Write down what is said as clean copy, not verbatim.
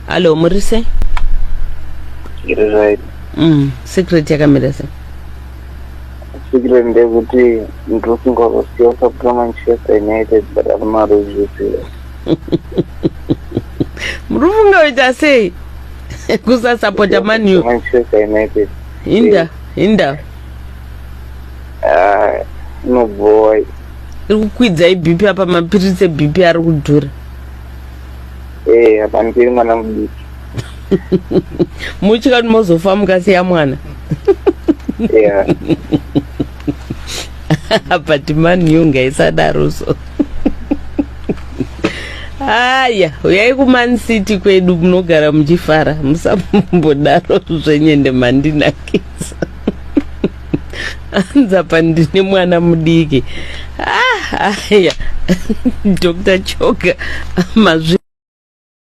Hello, Murise. Right. Secret yakamira sei? Secret ndekuti ndinofunga kuti wasapura Manchester United but havana rozvipira. Murufunga uita sei? Kusasapota Man U. Manchester United. Hinda. No boy. Kukwidza iBP apa mapiritse BP ari kudhura. Apa ndiri mwana mudiki. Muchika mozofa mukasiya mwana. Yeah. But Man U ngaisadaroso. Aya, uyai kuMan City kwedu munogara muchifara, musambodaro zvenyende mandinakisa. Anza pandine mwana mudiki. Aya. Dr. Choka mazvi